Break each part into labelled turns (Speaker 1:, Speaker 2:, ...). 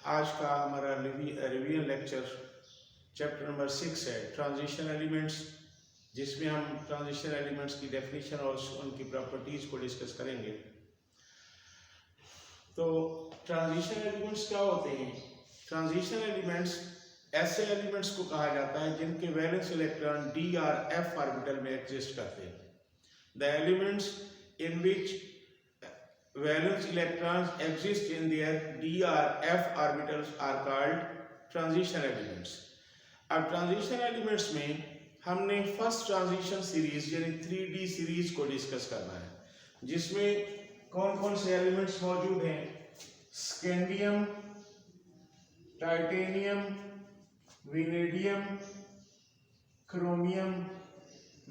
Speaker 1: आज का हमारा रिवीजन लेक्चर चैप्टर नंबर 6 है ट्रांजिशन एलिमेंट्स, जिसमें हम ट्रांजिशन एलिमेंट्स की डेफिनेशन और उनकी प्रॉपर्टीज को डिस्कस करेंगे। तो ट्रांजिशन एलिमेंट्स क्या होते हैं? ट्रांजिशन एलिमेंट्स ऐसे एलिमेंट्स को कहा जाता है जिनके वैलेंस इलेक्ट्रॉन d और f ऑर्बिटल में एग्जिस्ट करते हैं। The elements in which valence electrons exist in their d or f orbitals are called transition elements। अब ट्रांजिशन एलिमेंट्स में हमने फर्स्ट ट्रांजिशन सीरीज यानी 3D सीरीज को डिस्कस करना है, जिसमें कौन कौन से एलिमेंट्स मौजूद हैं? Scandium, titanium, vanadium, chromium,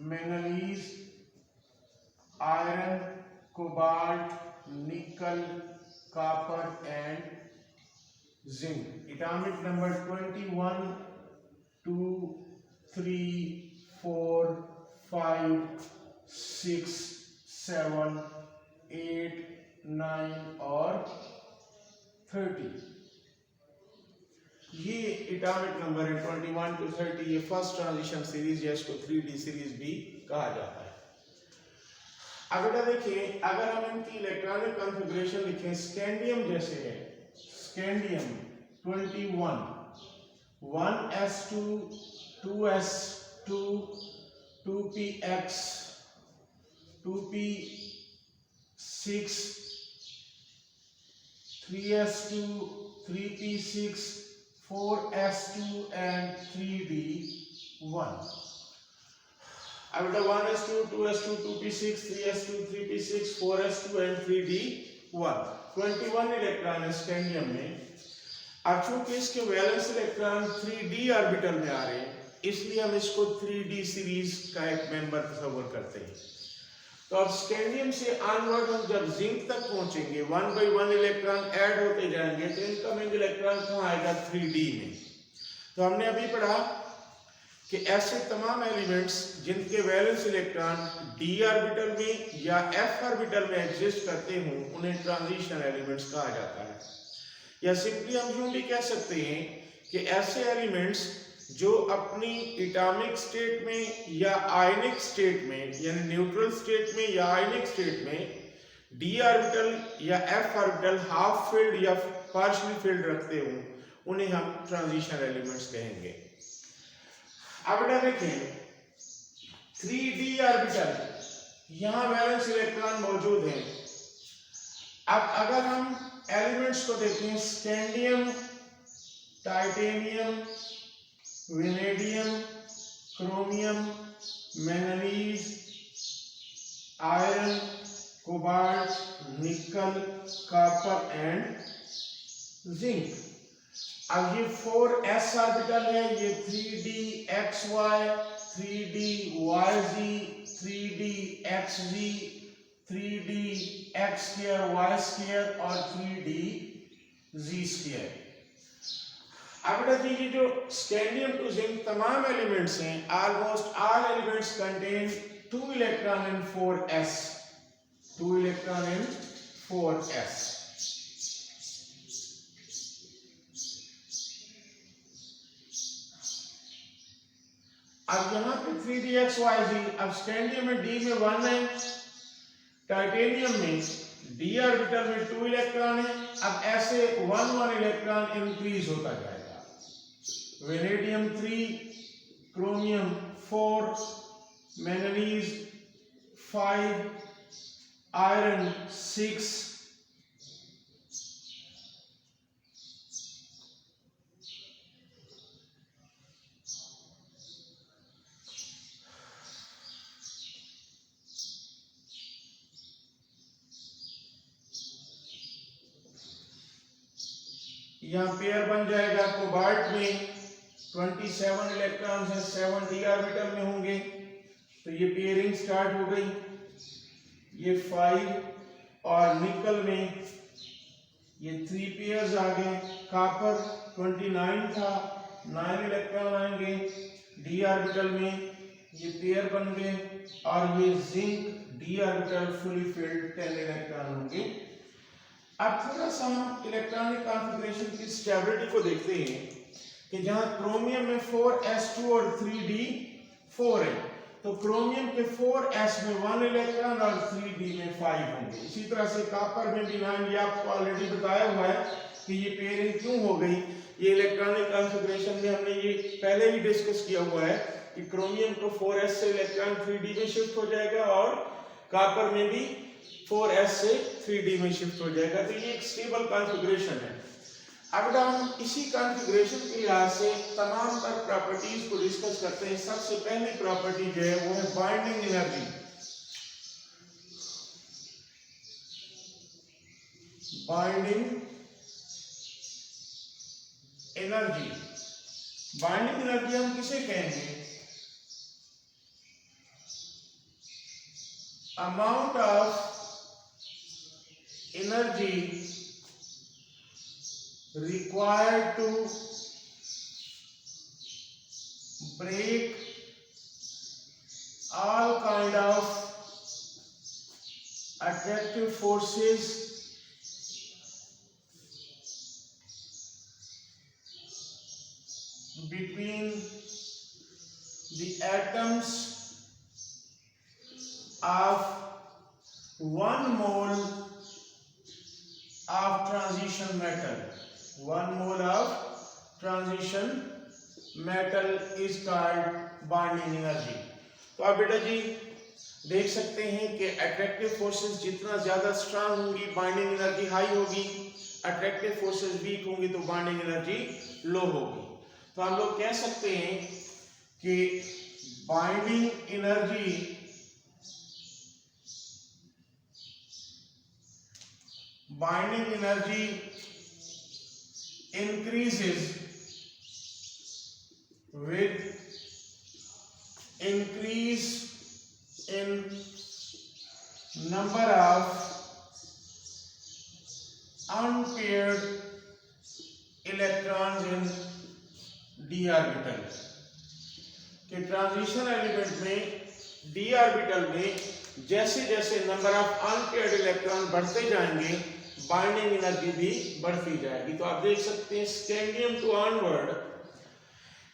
Speaker 1: manganese, iron, cobalt, nickel, copper and zinc. Atomic number 21, 2, 3, 4, 5, 6, 7, 8, 9 और 30। ये एटॉमिक नंबर है 21 to 30। ये फर्स्ट ट्रांजिशन सीरीज या इसको 3D सीरीज भी कहा जाता है। अगर देखिए, अगर हम इनकी इलेक्ट्रॉनिक कॉन्फ़िगरेशन लिखें, स्कैंडियम जैसे है, scandium 21, 1s2, 2s2, 2px, 2p6, 3s2, 3p6, 4s2 and 3d1। अब 1s2, 2s2, 2p6, 3s2, 3p6, 4s2 and 3d1। 21 electron है स्कैंडियम में। अब चूंकि इसके वैलेंस इलेक्ट्रॉन 3d ऑर्बिटल में आ रहे हैं, इसलिए हम इसको 3d सीरीज का एक मेंबर तस्वर करते हैं। तो अब स्कैंडियम से ऑनवर्ड हम जब जिंक तक पहुंचेंगे, 1 by 1 इलेक्ट्रॉन ऐड होते जाएंगे, तो इनकमिंग इलेक्ट्रॉन कहाँ आएगा? 3d में। तो हमने अभी पढ़ा कि ऐसे तमाम एलिमेंट्स जिनके वैलेंस इलेक्ट्रॉन d ऑर्बिटल में या f ऑर्बिटल में एग्जिस्ट करते हों, उन्हें ट्रांजिशन एलिमेंट्स कहा जाता है। या सिंपली हम यूं भी कह सकते हैं कि ऐसे एलिमेंट्स जो अपनी एटॉमिक स्टेट में या आयनिक स्टेट में यानी न्यूट्रल स्टेट में या आयनिक स्टेट में d ऑर्बिटल या f ऑर्बिटल हाफ फील्ड या पार्शियली फील्ड रखते हों, उन्हें हम ट्रांजिशन एलिमेंट्स कहेंगे। अब देखें 3d ऑर्बिटल, यहां वैलेंस इलेक्ट्रॉन मौजूद हैं। अब अगर हम एलिमेंट्स को देखें, scandium, titanium, vanadium, chromium, manganese, iron, cobalt, nickel, copper and zinc. अब ये 4s ऑर्बिटल है, ये 3dxy, 3dyz, 3dxz, 3dx² y² और 3dz²। अब देखिए, जो स्कैंडियम टू जिंक तमाम एलिमेंट्स हैं, almost all elements contain 2 electron in 4s, 2 electron in 4s। अब यहाँ पे 3dxyz, अब स्कैंडियम में d में 1 है, टाइटेनियम में d ऑर्बिटल में 2 इलेक्ट्रॉन है। अब ऐसे 1 इलेक्ट्रॉन इंक्रीज होता जाएगा। वेनेडियम 3, क्रोमियम 4, मैंगनीज 5, आयरन 6, यहाँ पेयर बन जाएगा। कोबाल्ट में 27 इलेक्ट्रॉन्स हैं, 7 d ऑर्बिटल में होंगे, तो ये पेयरिंग स्टार्ट हो गई। ये 5 और निकल में ये 3 पेयर्स आ गए। कॉपर 29 था, 9 इलेक्ट्रॉन आएंगे d ऑर्बिटल में, ये पेयर बन गए। और ये zinc d orbital fully filled 10 electron होंगे। अब थोड़ा सा हम इलेक्ट्रॉनिक कॉन्फ़िगरेशन की स्टेबिलिटी को देखते हैं कि जहां क्रोमियम में 4s2 और 3d4 है, तो क्रोमियम के 4s में 1 इलेक्ट्रॉन और 3d में 5 होंगे। इसी तरह से कॉपर में भी 9, ये आपको ऑलरेडी बताया हुआ है कि ये पेयरिंग क्यों हो गई। ये इलेक्ट्रॉनिक कॉन्फ़िगरेशन में हमने ये पहले ही डिस्कस किया हुआ है कि क्रोमियम को 4s से इलेक्ट्रॉन 3d में शिफ्ट हो जाएगा और कॉपर में भी 4s से 3d में शिफ्ट हो जाएगा। तो ये एक स्टेबल कॉन्फ़िगरेशन है। अब हम इसी कॉन्फ़िगरेशन के लिहाज से तमाम तर प्रॉपर्टीज को डिस्कस करते हैं। सबसे पहली प्रॉपर्टी जो है वो है binding energy. Binding energy, binding energy हम किसे कहेंगे? Amount of energy required to break all kind of attractive forces between the atoms of 1 mole of transition metal. 1 mole of transition metal is called bonding energy. तो आप बेटा जी देख सकते हैं कि अट्रैक्टिव फोर्सेस जितना ज्यादा स्ट्रांग होंगी बाइंडिंग एनर्जी हाई होगी, अट्रैक्टिव फोर्सेस वीक होंगी तो बाइंडिंग एनर्जी लो होगी। तो हम लोग कह सकते हैं कि binding energy increases with increase in number of unpaired electrons in d orbital। कि ट्रांजिशन एलिमेंट में d ऑर्बिटल में जैसे जैसे नंबर ऑफ अनपेयर्ड इलेक्ट्रॉन बढ़ते जाएंगे बाइंडिंग एनर्जी भी बढ़ती जाएगी। तो आप देख सकते हैं स्कैंडियम टू ऑनवर्ड,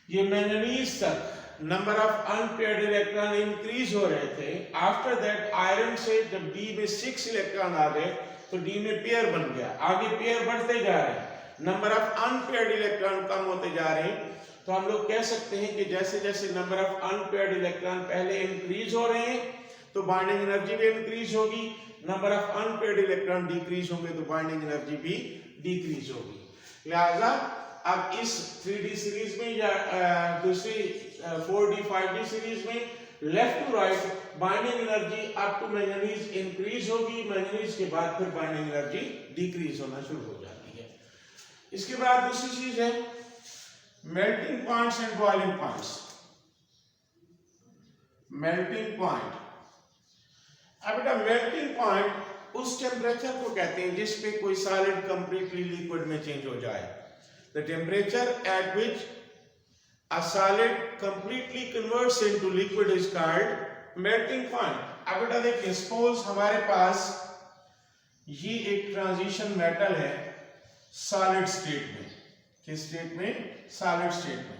Speaker 1: ये मैंगनीज तक number of unpaired electron increase हो रहे थे। आफ्टर दैट आयरन से जब डी में 6 इलेक्ट्रॉन आ गए तो डी में पेयर बन गया, आगे पेयर बढ़ते जा रहे हैं, नंबर ऑफ अनपेयर्ड इलेक्ट्रॉन कम होते जा रहे हैं। तो हम लोग कह सकते हैं कि जैसे जैसे नंबर ऑफ अनपेयर्ड इलेक्ट्रॉन पहले इंक्रीज हो रहे हैं तो बाइंडिंग एनर्जी भी इंक्रीज होगी, number of unpaired electron decrease होंगे तो बाइंडिंग एनर्जी भी डिक्रीज होगी। लिहाजा अब इस 3D सीरीज में या दूसरी 4D 5D सीरीज में left to right binding energy up to manganese increase होगी, मैंगनीज के बाद फिर बाइंडिंग एनर्जी डिक्रीज होना शुरू हो जाती है। इसके बाद दूसरी चीज है melting points and boiling points. Melting point, अब बेटा मेल्टिंग पॉइंट उस टेम्परेचर को कहते हैं जिस पे कोई सॉलिड कंप्लीटली लिक्विड में चेंज हो जाए। The temperature at which a solid completely converts into liquid is called melting point. अब बेटा देखिए सपोज हमारे पास ये एक ट्रांजिशन मेटल है सॉलिड स्टेट में, किस स्टेट में? सॉलिड स्टेट में।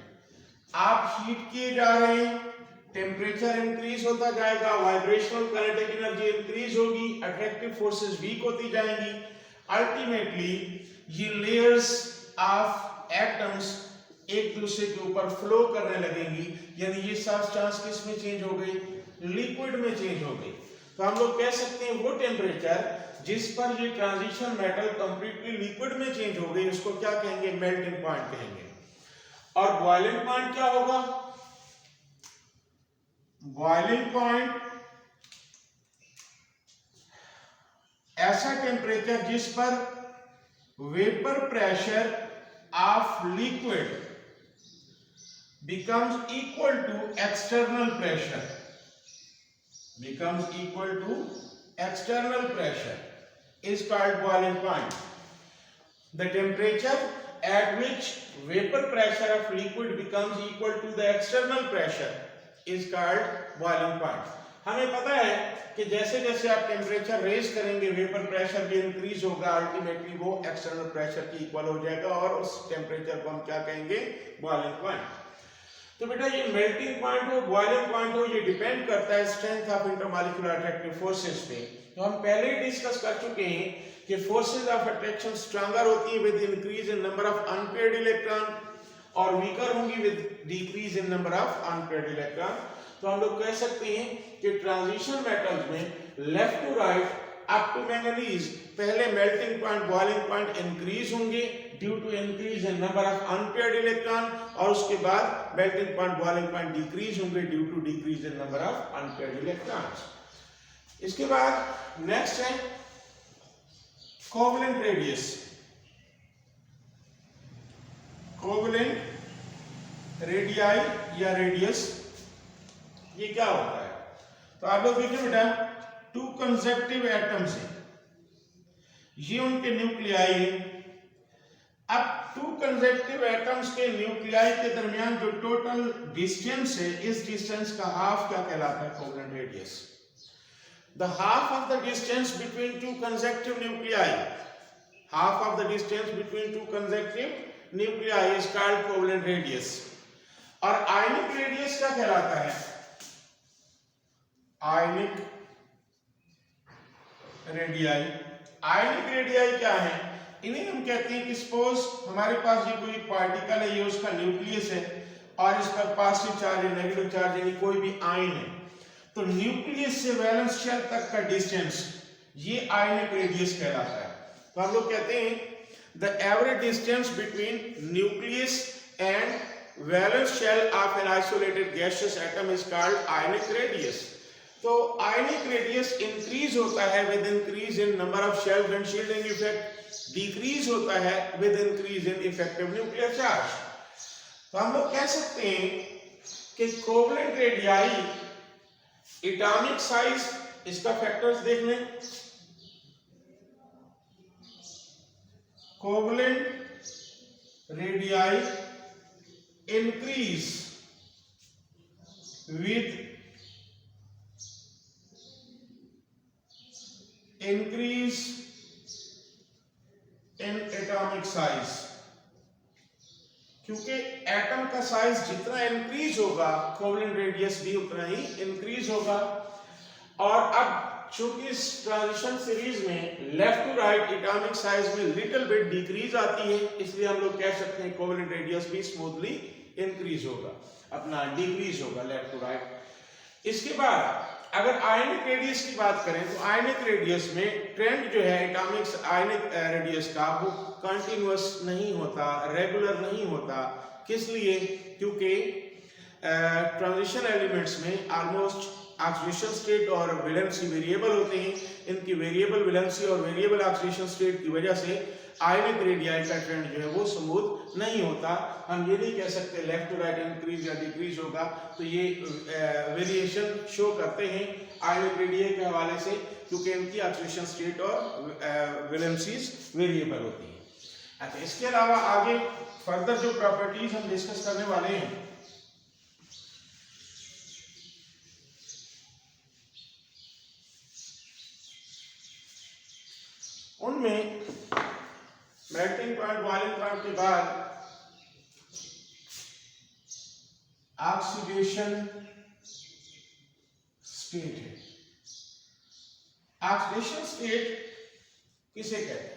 Speaker 1: आप हीट किए जा रहे हैं, टेम्परेचर इंक्रीज होता जाएगा, वाइब्रेशनल काइनेटिक एनर्जी इंक्रीज होगी, अट्रैक्टिव फोर्सेस वीक होती जाएंगी, अल्टीमेटली ये लेयर्स ऑफ एटम्स एक दूसरे के ऊपर फ्लो करने लगेंगी, यानी ये सब्सटेंस किस में चेंज हो गई? लिक्विड में चेंज हो गई। तो हम लोग कह सकते हैं वो टेम्परेचर जिस पर ये ट्रांजिशन मेटल कंप्लीटली लिक्विड में चेंज हो गई उसको क्या कहेंगे? मेल्टिंग पॉइंट कहेंगे। और बॉइलिंग पॉइंट क्या होगा? बॉइलिंग पॉइंट ऐसा टेम्परेचर जिस पर vapour pressure of liquid becomes equal to external pressure, becomes equal to external pressure is called boiling point. The temperature at which vapor pressure of liquid becomes equal to the external pressure is called boiling point. हमें पता है कि जैसे जैसे आप temperature raise करेंगे vapour pressure भी increase होगा, अल्टीमेटली वो एक्सटर्नल प्रेशर के इक्वल हो जाएगा और उस टेम्परेचर को हम क्या कहेंगे, बॉइलिंग पॉइंट। तो बेटा ये मेल्टिंग पॉइंट हो बॉइलिंग पॉइंट हो, ये डिपेंड करता है strength of intermolecular attractive forces पे। तो हम पहले ही डिस्कस कर चुके हैं कि फोर्सेस ऑफ अट्रैक्शन स्ट्रॉन्गर होती है with increase in number of unpaired electron और वीकर होंगी with decrease in number of unpaired electron. तो हम लोग कह सकते हैं कि ट्रांजिशन मेटल्स में left to right up to manganese पहले melting point boiling point increase होंगे due to increase in number of unpaired electron और उसके बाद melting point boiling point decrease होंगे due to decrease in number of unpaired electrons. इसके बाद next है covalent radius. Covalent radii या radius ये क्या होता है? तो आप लोग देखिए बेटा, टू कंसेप्टिव एटम्स हैं, ये उनके न्यूक्लियाई हैं। अब टू कंसेप्टिव एटम्स के न्यूक्लियाई के दरमियान जो टोटल डिस्टेंस है, इस डिस्टेंस का हाफ क्या कहलाता है? Covalent radius. The half of the distance between two consecutive nuclei, half of the distance between two consecutive nuclei is called covalent radius. और ionic radius क्या कहलाता है? ionic radii. ionic radii क्या है? इन्हें हम कहते हैं कि सपोज हमारे पास ये कोई पार्टिकल है, ये उसका न्यूक्लियस है और इस पर पॉजिटिव चार्ज है, नेगेटिव चार्ज यानी कोई भी आयन है, तो न्यूक्लियस से वैलेंस शेल तक का डिस्टेंस ये आयनिक रेडियस कहलाता है। तो हम लोग कहते हैं the average distance between nucleus and valence shell of an isolated gaseous atom is called ionic radius. तो आयनिक रेडियस इंक्रीज होता है with increase in number of shells and shielding effect, decrease होता है with increase in effective nuclear charge. तो हम लोग कह सकते हैं कि कोवलेंट रेडियाई एटॉमिक साइज, इसका फैक्टर्स देख लें। Covalent radii increase with increase in atomic size, क्योंकि एटम का साइज जितना इंक्रीज होगा कोवलेंट रेडियस भी उतना ही इंक्रीज होगा। और अब चूंकि इस ट्रांजिशन सीरीज में left to right atomic size में लिटिल बिट डिक्रीज आती है, इसलिए हम लोग कह सकते हैं कोवलेंट रेडियस भी स्मूथली इंक्रीज होगा, अपना डिक्रीज होगा लेफ्ट टू राइट। इसके बाद अगर आयनिक रेडियस की बात करें तो आयनिक रेडियस में ट्रेंड जो है एटॉमिक आयनिक रेडियस का वो कंटिन्यूअस नहीं होता, रेगुलर नहीं होता। किस लिए? क्योंकि ट्रांजिशन एलिमेंट्स में ऑलमोस्ट ऑक्सीडेशन स्टेट और वैलेंसी वेरिएबल होते हैं। इनकी वेरिएबल वैलेंसी और वेरिएबल ऑक्सीडेशन स्टेट की वजह से आयनिक रेडियाई का ट्रेंड जो है वो स्मूथ नहीं होता। हम ये नहीं कह सकते लेफ्ट टू राइट इंक्रीज या डिक्रीज होगा, तो ये वेरिएशन शो करते हैं आयनिक रेडियाई के हवाले से, क्योंकि इनकी ऑक्सीडेशन स्टेट और वैलेंसीज वेरिएबल होती है। अच्छा, इसके अलावा आगे फर्दर जो प्रॉपर्टीज हम डिस्कस करने वाले हैं उनमें मेल्टिंग पॉइंट बॉइलिंग पॉइंट के बाद ऑक्सीडेशन स्टेट है। ऑक्सीडेशन स्टेट किसे कहते हैं?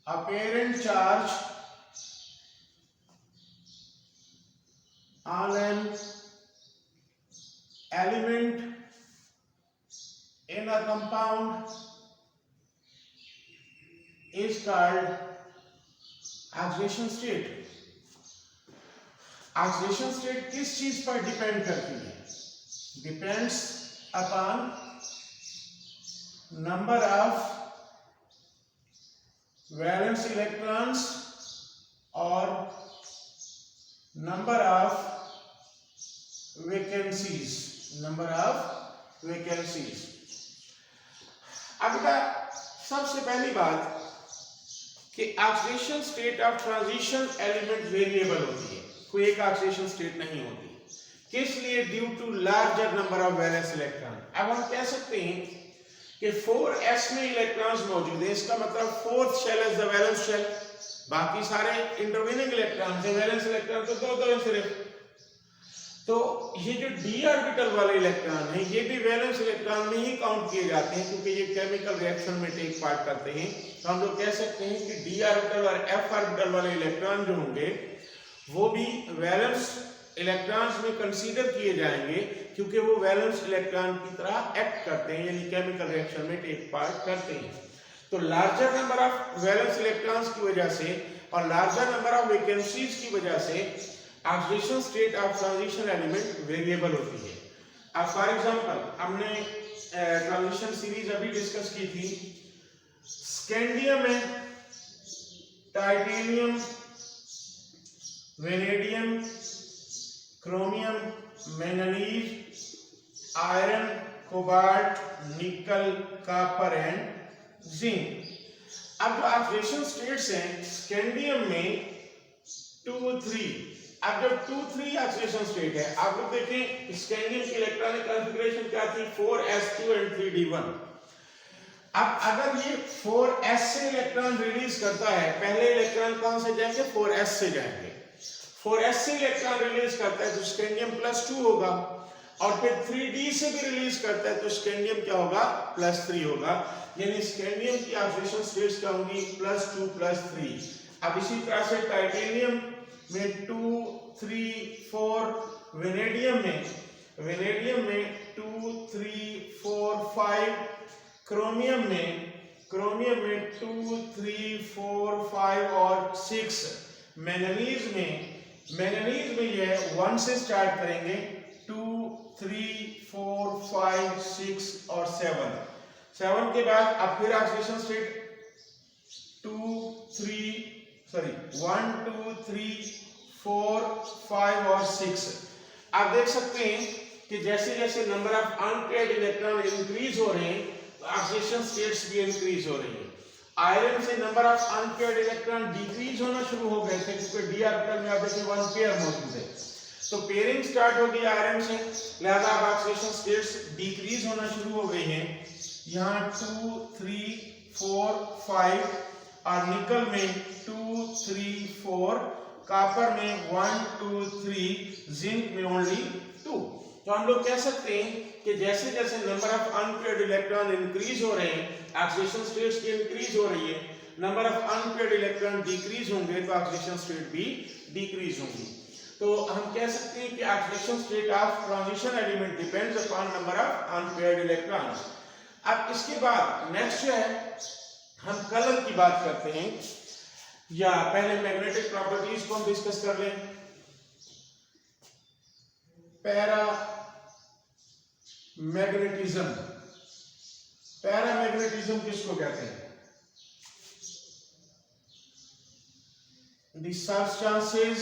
Speaker 1: apparent charge on an element in a compound is called oxidation state. Oxidation state किस चीज पर डिपेंड करती है? Depends upon number of valence electrons और number of vacancies, number of vacancies. अब सबसे पहली बात कि oxidation state of transition element variable होती है, कोई एक ऑक्सीडेशन स्टेट नहीं होती। किस लिए? Due to larger number of valence electron. अब हम कह सकते हैं कि 4s में इलेक्ट्रॉन्स मौजूद है, इसका मतलब fourth shell is the valence shell, बाकी सारे इंटरवीनिंग इलेक्ट्रॉन है, वैलेंस इलेक्ट्रॉन तो दो हैं सिर्फ। तो ये जो d ऑर्बिटल वाले इलेक्ट्रॉन हैं ये भी वैलेंस इलेक्ट्रॉन में ही काउंट किए जाते हैं, क्योंकि ये केमिकल रिएक्शन में टेक पार्ट करते हैं। तो हम लोग कह सकते हैं कि d ऑर्बिटल और f ऑर्बिटल वाले इलेक्ट्रॉन जो होंगे वो भी वैलेंस इलेक्ट्रॉन्स में कंसीडर किए जाएंगे, क्योंकि वो वैलेंस इलेक्ट्रॉन की तरह एक्ट करते हैं, यानी केमिकल रिएक्शन में टेक पार्ट करते हैं। तो larger number of valence electrons की वजह से और लार्जर नंबर ऑफ वैकेंसीज की वजह से oxidation state of transition element variable होती है। अब फॉर एग्जांपल हमने ट्रांजिशन सीरीज अभी डिस्कस की थी, स्कैंडियम है, titanium, vanadium, chromium, manganese, iron, cobalt, nickel, copper and zinc. अब जो ऑक्सीडेशन स्टेट्स हैं स्कैंडियम में 2-3, अब जब 2-3 ऑक्सीडेशन स्टेट है, आप लोग देखें स्कैंडियम की इलेक्ट्रॉनिक कॉन्फ़िगरेशन क्या थी, 4s2 एंड 3d1। अब अगर ये 4s से इलेक्ट्रॉन रिलीज करता है, पहले इलेक्ट्रॉन कौन से जाएंगे, 4s से जाएंगे। 4s से इलेक्ट्रॉन रिलीज करता है तो स्कैंडियम +2 होगा, और फिर 3d से भी रिलीज करता है तो स्कैंडियम क्या होगा, +3 होगा। यानी स्कैंडियम की ऑक्सीडेशन स्टेट्स क्या होंगी, +2 +3। अब इसी तरह से टाइटेनियम में 2, 3, 4, वेनेडियम में 2, 3, 4, 5, क्रोमियम में 2, 3, 4, 5 और 6, मैंगनीज में ये 1 से स्टार्ट करेंगे, 2, 3, 4, 5, 6 और 7 के बाद अब फिर ऑक्सीडेशन स्टेट 1, 2, 3, 4, 5 और 6। आप देख सकते हैं कि जैसे जैसे number of unpaired electron increase हो रहे हैं तो ऑक्सीडेशन स्टेट्स भी इंक्रीज हो रही है। आयरन से number of unpaired electron decrease होना शुरू हो गए थे, क्योंकि डी ऑर्बिटल में आप देखिए 1 पेयर मौजूद है, तो पेयरिंग स्टार्ट हो गई आयरन से, लिहाजा अब ऑक्सीडेशन स्टेट्स डिक्रीज होना शुरू हो गई हैं। यहाँ 2, 3, 4, 5 और निकल में 2, 3, 4, कॉपर में 1, 2, 3, जिंक में ओनली 2। तो हम लोग कह सकते हैं कि जैसे जैसे number of unpaired electron increase हो रहे हैं, ऑक्सीडेशन स्टेट्स की इंक्रीज हो रही है, number of unpaired electron decrease होंगे तो ऑक्सीडेशन स्टेट भी डिक्रीज होंगी। तो हम कह सकते हैं कि oxidation state of transition element depends upon number of unpaired electrons. अब इसके बाद नेक्स्ट जो है हम कलर की बात करते हैं, या पहले मैग्नेटिक प्रॉपर्टीज को हम डिस्कस कर लें। पैरामैग्नेटिज्म किसको कहते हैं? The substances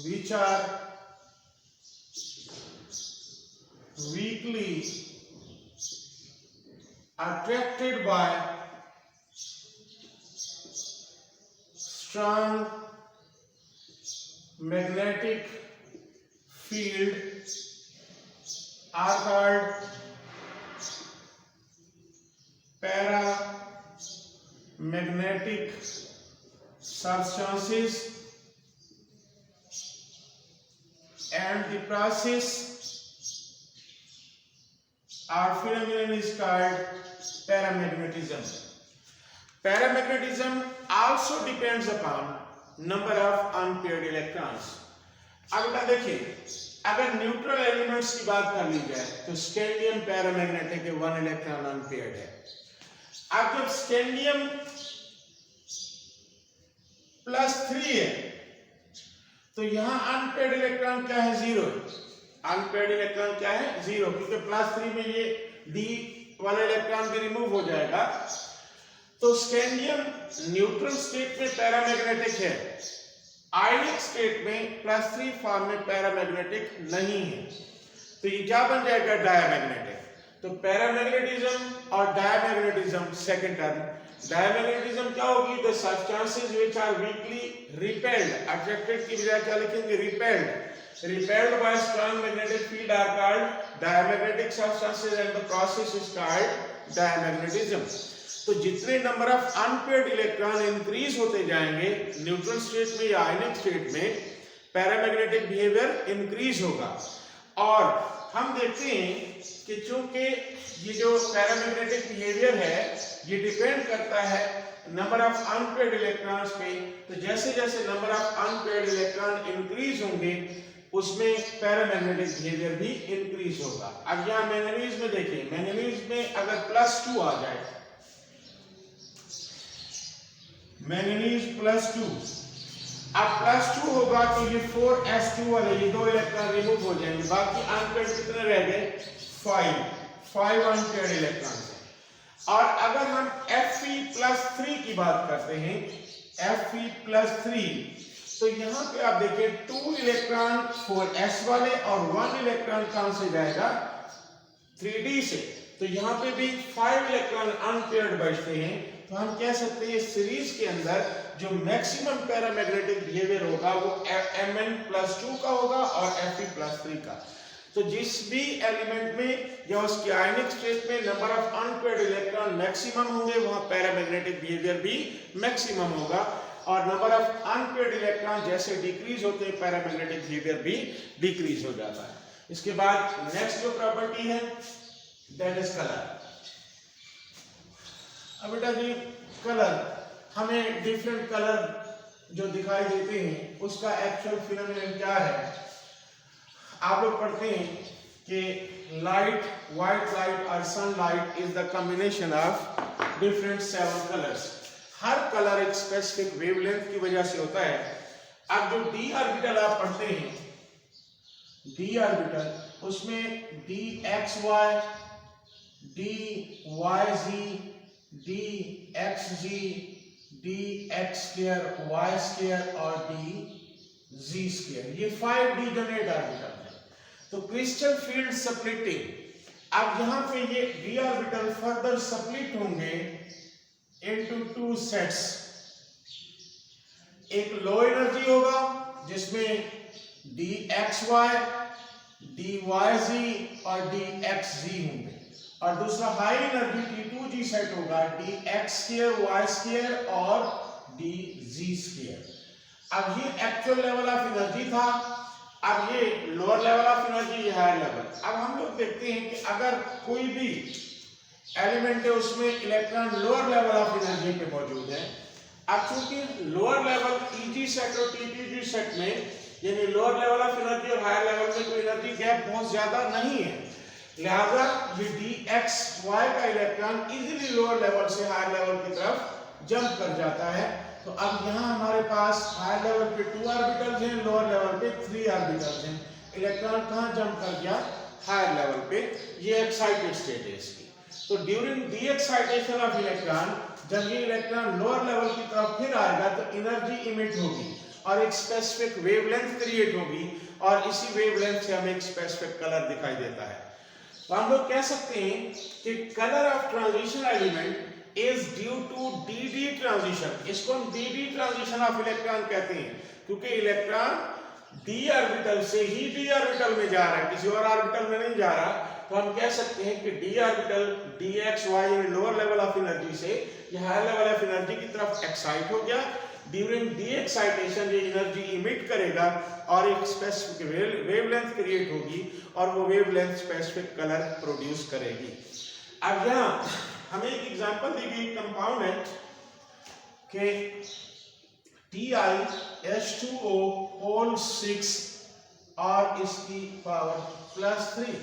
Speaker 1: which are weakly attracted by strong magnetic field are called paramagnetic substances, and the process or phenomenon is called paramagnetism. Paramagnetism also depends upon number of unpaired electrons. अब बेटा देखिए, अगर neutral elements की बात कर ली जाए तो scandium paramagnetic है, 1 इलेक्ट्रॉन अनपेयर्ड है। अब जब स्कैंडियम +3 है तो यहाँ अनपेयर्ड इलेक्ट्रॉन क्या है, 0 है। अनपेयर्ड इलेक्ट्रॉन क्या है, 0, क्योंकि +3 में ये डी वाला इलेक्ट्रॉन भी रिमूव हो जाएगा। तो स्कैंडियम न्यूट्रल स्टेट में पैरामैग्नेटिक है, आयनिक स्टेट में +3 फॉर्म में पैरामैग्नेटिक नहीं है, तो ये क्या बन जाएगा, डायमैग्नेटिक। तो पैरामैग्नेटिज्म और डायमैग्नेटिज्म सेकंड टर्म। डायमैग्नेटिज्म क्या होगी? The substances which are weakly repelled, attracted की बजाय क्या लिखेंगे? Repelled by strong magnetic field are called diamagnetic substances and the process is called diamagnetism. तो जितने number of unpaired electron increase होते जाएंगे न्यूट्रल स्टेट में या आयनिक स्टेट में, पैरामैग्नेटिक बिहेवियर इंक्रीज होगा। और हम देखते हैं कि चूंकि ये जो पैरामैग्नेटिक बिहेवियर है ये डिपेंड करता है नंबर ऑफ अनपेयर्ड इलेक्ट्रॉन्स पे, तो जैसे जैसे number of unpaired electron increase होंगे उसमें पैरामैग्नेटिक बिहेवियर भी इंक्रीज होगा। अब यहाँ मैंगनीज में देखिए, मैंगनीज में अगर +2 आ जाए, मैंगनीज +2, अब +2 होगा तो ये 4s2 वाले ये 2 इलेक्ट्रॉन रिमूव हो जाएंगे, बाकी अनपेयर्ड कितने रह गए? 5 अनपेयर्ड इलेक्ट्रॉन है। और अगर हम Fe+3 की बात करते हैं, Fe+3, तो यहाँ पे आप देखिए 2 इलेक्ट्रॉन 4s वाले और 1 इलेक्ट्रॉन कहां से जाएगा? 3d से, तो यहाँ पे भी 5 इलेक्ट्रॉन अनपेयर्ड बचते हैं। तो हम कह सकते हैं इस सीरीज के अंदर जो मैक्सिमम पैरामैग्नेटिक बिहेवियर होगा वो Mn+2 का होगा और Fe+3 का। तो जिस भी एलिमेंट में या उसकी आयनिक स्टेट में number of unpaired electron maximum होंगे वहां पैरामैग्नेटिक बिहेवियर भी मैक्सिमम होगा, और नंबर ऑफ अनपेयर्ड इलेक्ट्रॉन जैसे डिक्रीज होते हैं पैरामैग्नेटिक बिहेवियर भी डिक्रीज हो जाता है। इसके बाद नेक्स्ट जो प्रॉपर्टी है दैट इज कलर। अब बेटा जी कलर, हमें डिफरेंट कलर जो दिखाई देते हैं उसका एक्चुअल फिनोमेनन क्या है? आप लोग पढ़ते हैं कि लाइट, व्हाइट लाइट और sunlight is the combination of different 7 colours. Her colour एक स्पेसिफिक वेवलेंथ की वजह से होता है। अब जो डी ऑर्बिटल आप पढ़ते हैं, डी ऑर्बिटल, उसमें dxy, dyz, dxg, dx2, y2 और dz2, ये 5 डीजोनेट ऑर्बिटल है। तो क्रिस्टल फील्ड स्प्लिटिंग, अब यहाँ पे ये डी ऑर्बिटल फर्दर स्प्लिट होंगे इनटू 2 सेट्स। एक लो एनर्जी होगा जिसमें dxy, dyz और dxz होंगे, और दूसरा हाई एनर्जी T2g सेट होगा dx2, y2 और dz2। अब ये एक्चुअल लेवल ऑफ एनर्जी था, अब ये लोअर लेवल ऑफ एनर्जी, ये हायर लेवल। अब हम लोग देखते हैं कि अगर कोई भी एलिमेंट है उसमें electron lower level of energy पे मौजूद है। अब चूंकि लोअर लेवल Eg सेट और T2g सेट में यानी लोअर लेवल ऑफ एनर्जी और हायर लेवल में कोई एनर्जी गैप बहुत ज्यादा नहीं है, लिहाजा ये dxy का इलेक्ट्रॉन इजीली लोअर लेवल से हायर लेवल की तरफ जंप कर जाता है। तो अब यहाँ हमारे पास हायर लेवल पे 2 ऑर्बिटल्स हैं, लोअर लेवल पे 3 ऑर्बिटल्स हैं। इलेक्ट्रॉन कहाँ जंप कर गया? हायर लेवल पे। ये एक्साइटेड स्टेट है इसकी। तो during D excitation of electron, जब ये इलेक्ट्रॉन लोअर लेवल की तरफ फिर आएगा तो एनर्जी इमिट होगी और एक स्पेसिफिक वेवलेंथ क्रिएट होगी, और इसी वेवलेंथ से हमें एक स्पेसिफिक कलर दिखाई देता है। तो हम लोग कह सकते हैं कि colour of transition element is due to D transition. इसको हम डी ट्रांजिशन ऑफ इलेक्ट्रॉन कहते हैं, क्योंकि इलेक्ट्रॉन डी ऑर्बिटल से ही डी ऑर्बिटल में जा रहा है, किसी और ऑर्बिटल में नहीं जा रहा। तो हम कह सकते हैं कि D orbital dxy lower level of energy से ये हायर लेवल ऑफ एनर्जी की तरफ एक्साइट हो गया। ड्यूरिंग डी एक्साइटेशन ये एनर्जी इमिट करेगा और एक स्पेसिफिक वेवलेंथ क्रिएट होगी, और वो वेवलेंथ स्पेसिफिक कलर प्रोड्यूस करेगी। अब यहाँ हमें एक एग्जांपल दी गई कंपाउंड है कि TiH2O6 और इसकी पावर +3।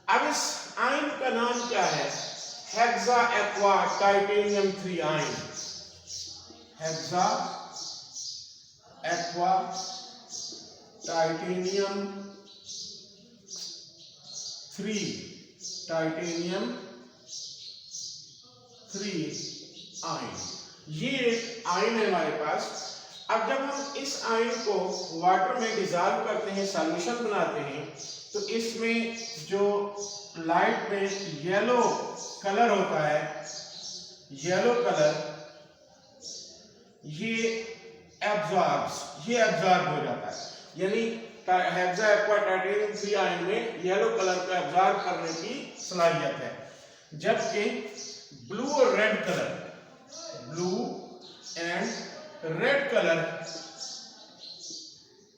Speaker 1: अब इस आयन का नाम क्या है? Hexa aqua titanium 3 ion. Hexa aqua titanium 3, titanium 3 ion, ये एक आयन है हमारे पास। अब जब हम इस आयन को वाटर में डिसॉल्व करते हैं, सॉल्यूशन बनाते हैं, तो इसमें जो लाइट में येलो कलर होता है, येलो कलर ये एब्जॉर्ब हो जाता है, यानी हेक्सा एक्वा टाइटेनियम 3 आयन में येलो कलर को एब्जॉर्ब करने की सलाहियत है, जबकि ब्लू और red colour, blue and red colour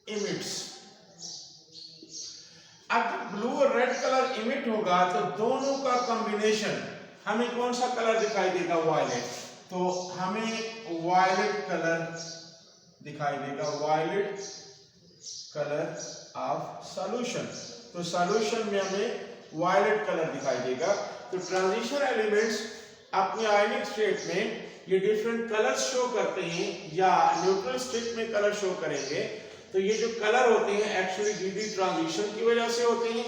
Speaker 1: emits. अगर ब्लू और रेड कलर इमिट होगा तो दोनों का कॉम्बिनेशन हमें कौन सा कलर दिखाई देगा? वायलेट। तो हमें वायलेट कलर दिखाई देगा, वायलेट कलर ऑफ सॉल्यूशन। तो सॉल्यूशन में हमें वायलेट कलर दिखाई देगा। तो ट्रांजिशन एलिमेंट्स अपने आयनिक स्टेट में ये डिफरेंट कलर्स शो करते हैं या न्यूट्रल स्टेट में कलर शो करेंगे। तो ये जो कलर होते हैं एक्चुअली डी ट्रांजिशन की वजह से होते हैं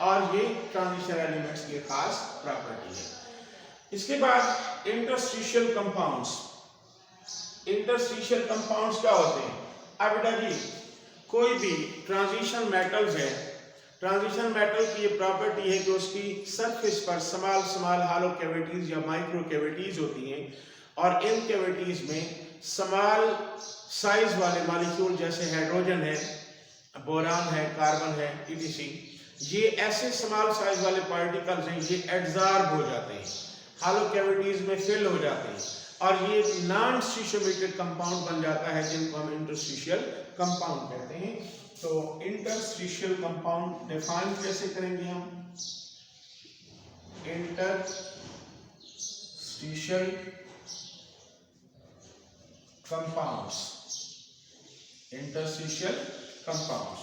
Speaker 1: और ये ट्रांजिशन एलिमेंट्स की खास प्रॉपर्टी है। इसके बाद इंटरस्टिशियल कंपाउंड्स। इंटरस्टिशियल कंपाउंड्स क्या होते हैं? अब बेटा जी कोई भी ट्रांजिशन मेटल्स है, ट्रांजिशन मेटल की ये प्रॉपर्टी है कि उसकी सरफेस पर स्मॉल हालो कैविटीज या माइक्रो कैविटीज होती हैं और इन कैविटीज में स्मॉल साइज वाले मॉलिक्यूल जैसे हाइड्रोजन है, बोरान है, कार्बन है, etc. ये ऐसे स्मॉल साइज वाले पार्टिकल्स हैं, ये एब्जॉर्ब हो जाते हैं, हालो कैविटीज में फिल हो जाते हैं और ये नॉन स्टिशियोमेटेड कंपाउंड बन जाता है जिनको हम इंटरस्टिशियल कंपाउंड कहते हैं। तो इंटरस्टिशियल कंपाउंड डिफाइन कैसे करेंगे हम? Interstitial compounds, interstitial compounds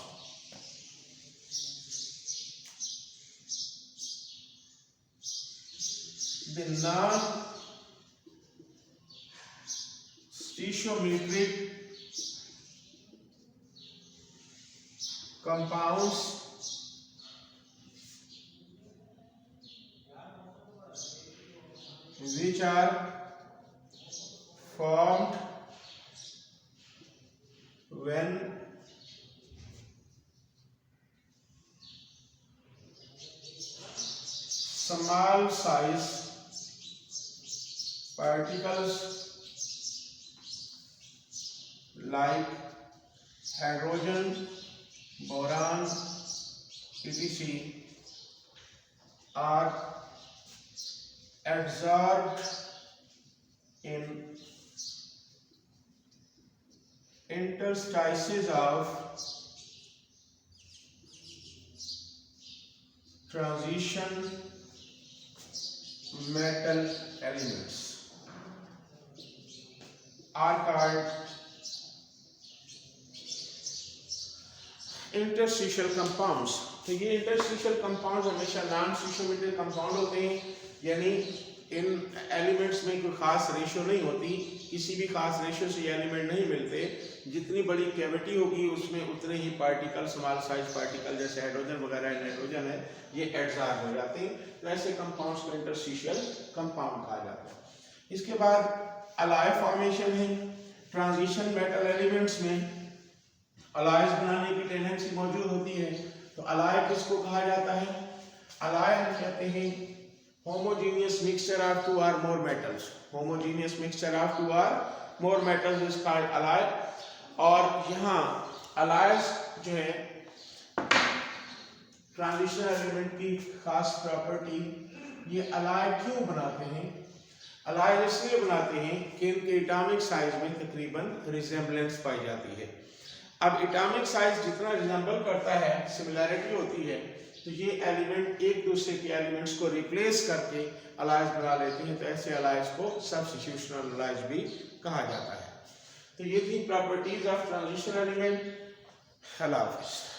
Speaker 1: the non-stoichiometric compounds which are formed when small size particles like hydrogen, boron, etc. are absorbed in interstices of transition metal elements are called interstitial compounds. तो ये interstitial compounds हमेशा non स्टिशियोमेट्रिक compound होते हैं, यानी इन elements में कोई खास ratio नहीं होती, किसी भी खास रेशियो से ये एलिमेंट नहीं मिलते। जितनी बड़ी कैविटी होगी उसमें उतने ही पार्टिकल, स्मॉल साइज पार्टिकल जैसे हाइड्रोजन वगैरह नाइट्रोजन है, ये एब्जॉर्ब हो जाते हैं। तो ऐसे कंपाउंड्स को इंटरस्टिशियल कंपाउंड कहा जाता है। इसके बाद अलॉय फॉर्मेशन है। ट्रांजिशन मेटल एलिमेंट्स में अलॉयज बनाने की टेंडेंसी मौजूद होती है। तो अलॉय किसको कहा जाता है? अलॉय हम कहते हैं homogeneous mixture of two or more metals. Homogeneous mixture of two or more metals is called alloy. और यहाँ अलॉयज जो है ट्रांजिशन एलिमेंट की खास प्रॉपर्टी, ये अलॉय क्यों बनाते हैं? अलॉय इसलिए बनाते हैं कि इनके एटॉमिक साइज में तकरीबन रिजेम्बलेंस पाई जाती है। अब एटॉमिक साइज जितना रिजेंबल करता है, सिमिलैरिटी होती है, तो ये एलिमेंट एक दूसरे के एलिमेंट्स को रिप्लेस करके अलॉयज बना लेते हैं। तो ऐसे अलॉयज को सब्स्टिट्यूशनल अलॉयज भी कहा जाता है। तो ये थी प्रॉपर्टीज ऑफ ट्रांजिशन एलिमेंट। अल्लाह हाफिज़।